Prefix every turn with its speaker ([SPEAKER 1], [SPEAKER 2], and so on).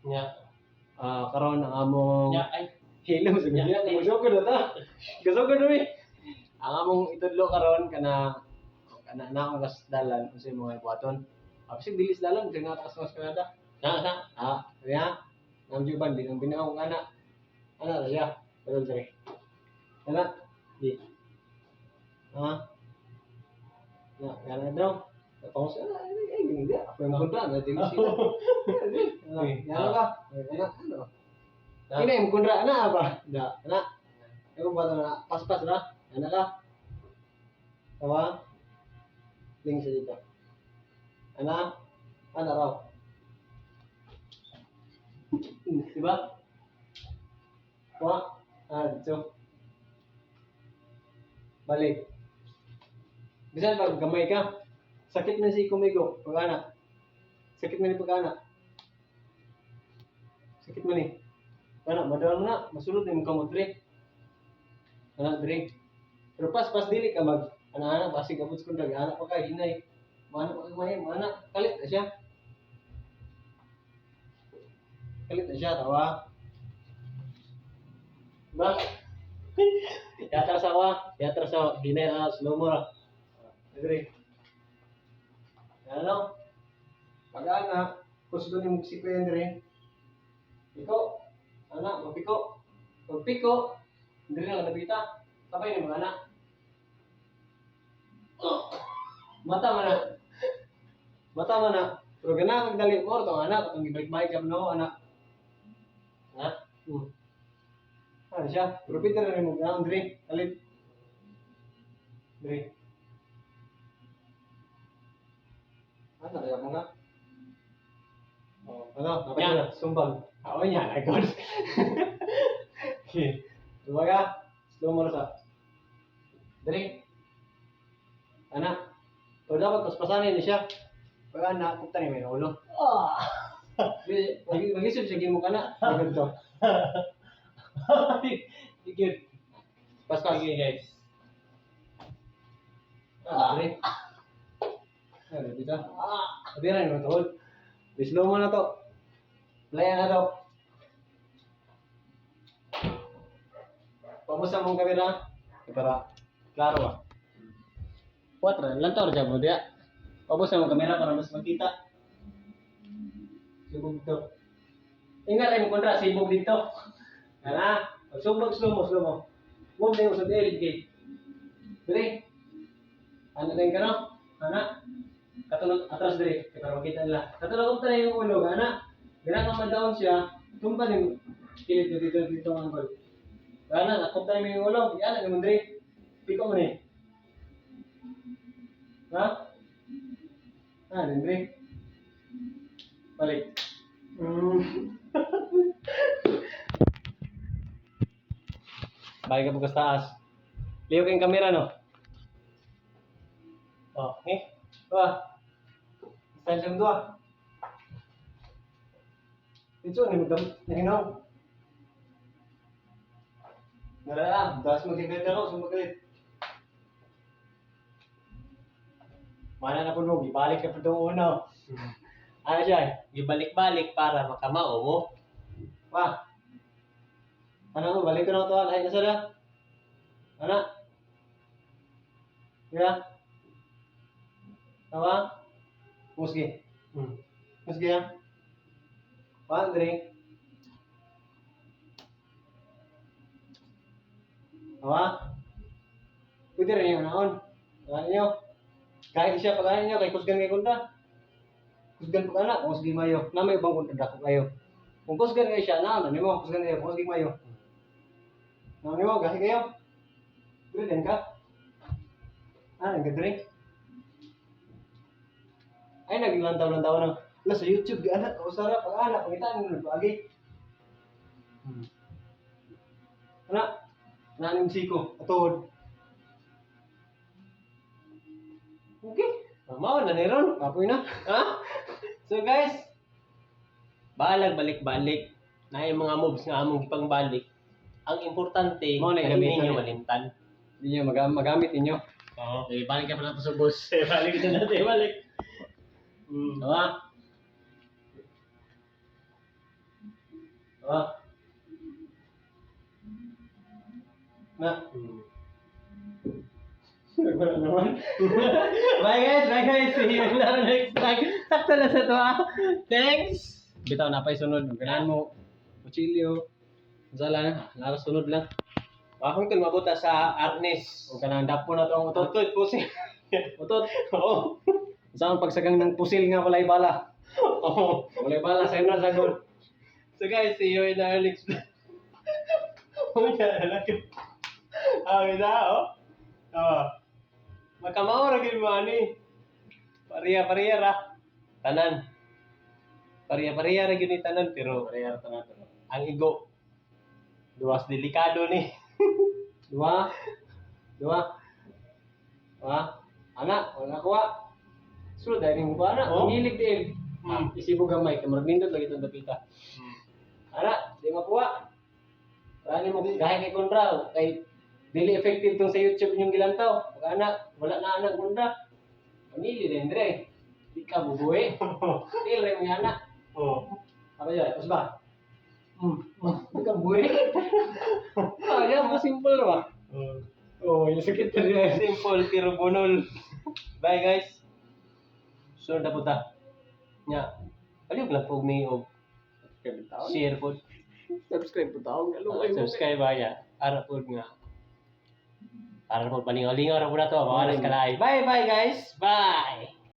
[SPEAKER 1] Nya
[SPEAKER 2] karon ang among
[SPEAKER 1] nya ay
[SPEAKER 2] hilom sa
[SPEAKER 1] nya.
[SPEAKER 2] ganya. Gasog na ta. Gasog na mi. Ang among itudlo karon kana na akong kasdalan unsay mga ibuhaton. Absig dilis dalan kay nga kas Canada.
[SPEAKER 1] Na.
[SPEAKER 2] Kaya ang juban din ang binaw ng anak. Ana ra siya. Pero dire. Ana. Di. Na, kana daw. Tapos ay gini dia. Apa yang kontra na din sila. Ano ka? Ano? Ini yang kontra na apa? Da, ana. Ako ba na pas-pas na? Ana ka? Tawa? Ling sa dito. Ana? Ana raw. Diba? Kuha? Dito. Balik. Bisan pag gamay ka, sakit na si kumigo, pag-anak. Sakit man ni pag-anak. Sakit man ni. Anak, madawal mo na, masulod na yung kamot dre. Anak dre. Pero pas dili ka mag, anak-anak, basig abot ko nag anak pa ka, hinay. Mana pa kay anak, kalit na siya. Kalit na siya, tawa. Ba? Yatra sa hinay na slow mo ra. Dre. Ano? Pag-anak, gusto ni mo si Kuya Dre. Piko, anak, magpiko. Pagpiko, hindi na nabita. Sabay ni mga anak. Mata mana. Pero ganang dali mo itong anak, itong ibalik-balik ka no, anak. Ha? Ano siya? Pero Peter na rin mo, ganang Dre, kalit. Dre. Ano, kaya mo nga? Ano, napay na, sumbang. Ako niya, nagod. Okay. Lumaga, slow mo na sa. Dali. Anak. Pero dapat paspasanin niya siya. Pag anak, kupta niya may ulo. Mag-isip siya mo ka na. Magod to. Good. Paspas.
[SPEAKER 1] Sige guys.
[SPEAKER 2] Dali. Ano, dito? Sabi rin mo tuhod. Slow mo na to. Playa na to. Pamusta mong kamera? Para klaro ba? 4, lantaw dyan mo dia. Pamusta mong kamera para mas magkita. Subog dito. Ingat ay mo kontra, sibog dito. Ano? Subog, slow mo. Move na yung usod elid gate. Dre. Ano din ka no? Ano? Katulog atras dire, para makita nila. Katulog ko tayo yung ulo, ana. Ganang ma-down siya, tumpa din kilit dito ang angle. Ana, nakop tayo yung ulo, yan ang dire. Piko mo ni. Ha? Dire. Balik. Balik ka bukas taas. Liyo kayong kamera no? Oh, Wah. Style sa dua. Ito ni madam, nahinaw. Nalala, das magkakalit ako, sumagalit. Mana na po mo, ibalik ka pa itong uno. Ano siya?
[SPEAKER 1] Ibalik-balik para makamao mo.
[SPEAKER 2] Wah. Ano mo, balik ko na ito, ay nasa na? Ano? Yeah. Tawa? Musgi. Musgi ya? Andre. Tawa? Pwede rin yung naon. Tawa ninyo. Kahit siya pag-anin nyo, kay kusgan kay kunta. Kusgan pag-anak, musgi mayo. Na may ibang kunta dako kayo. Kung kusgan kayo siya, naon, mo, kusgan kayo, musgi mayo. Naon mo, gahi kayo. Pwede din ka? Nagdrink. Ay naglantaw-lantaw na. Wala sa YouTube, anak, usara pag anak, pangitaan mo nagpagi. Anak, naning siko, atod. Okay. Mao na niron, kapoy na. Ha? So guys,
[SPEAKER 1] Balag balik-balik na yung mga moves nga among ipangbalik. Ang importante,
[SPEAKER 2] Mo na
[SPEAKER 1] hindi
[SPEAKER 2] gamiton
[SPEAKER 1] ninyo
[SPEAKER 2] eh.
[SPEAKER 1] malimtan.
[SPEAKER 2] Hindi nyo magamit ninyo.
[SPEAKER 1] Oo. Balik ka pala sa bus. Balik na natin, balik.
[SPEAKER 2] Diba? Ah. Na. Wala naman. Bye guys. See you na next time. Sakto na sa to ah. Thanks. Bitaw na pa'y sunod. Ganahan mo. Kuchilyo. Sala na. Nakasunod lang.
[SPEAKER 1] Akong ito mabuta sa arnes.
[SPEAKER 2] O kanang dapo na to ang utot.
[SPEAKER 1] Tutoy po siya.
[SPEAKER 2] Utot.
[SPEAKER 1] Oo.
[SPEAKER 2] Saan pagsagang ng pusil nga walay bala.
[SPEAKER 1] Oo.
[SPEAKER 2] Walay bala sa ina sagol.
[SPEAKER 1] So guys, see you in our next vlog. Oh, yan. Na, oh. Magkamaura gid mo ani. Pariya ra. Tanan. Pariya ra gyud ni tanan pero
[SPEAKER 2] Parehar tanan to.
[SPEAKER 1] ang igo duwas delikado ni.
[SPEAKER 2] Dua. Anak, wala kuha. Sulod dahil mo ba anak?
[SPEAKER 1] Oh.
[SPEAKER 2] Pangilig din. Isibo gamay, kamar nindot lagi itong dapita.
[SPEAKER 1] Hmm.
[SPEAKER 2] Anak, di makuha. Rani mo, kahit kay Konra, kay dili effective tong sa YouTube yung gilantaw. Pag anak, wala na anak Konra. Panili din, Dre. Di ka bubuhi. Ilre mo yung anak.
[SPEAKER 1] Oh.
[SPEAKER 2] Apa yun? Tapos ba? Di ka bubuhi. Yan mo simple ba? Oh, yung sakit na rin.
[SPEAKER 1] Simple pero bunol. Bye guys. So na puta. Nya. Aliw lang pog mi og share po.
[SPEAKER 2] Subscribe po taong
[SPEAKER 1] Subscribe ya. Ara po nga. Para po palingaw-lingaw ra po na to. Mga ka na. Bye bye guys. Bye.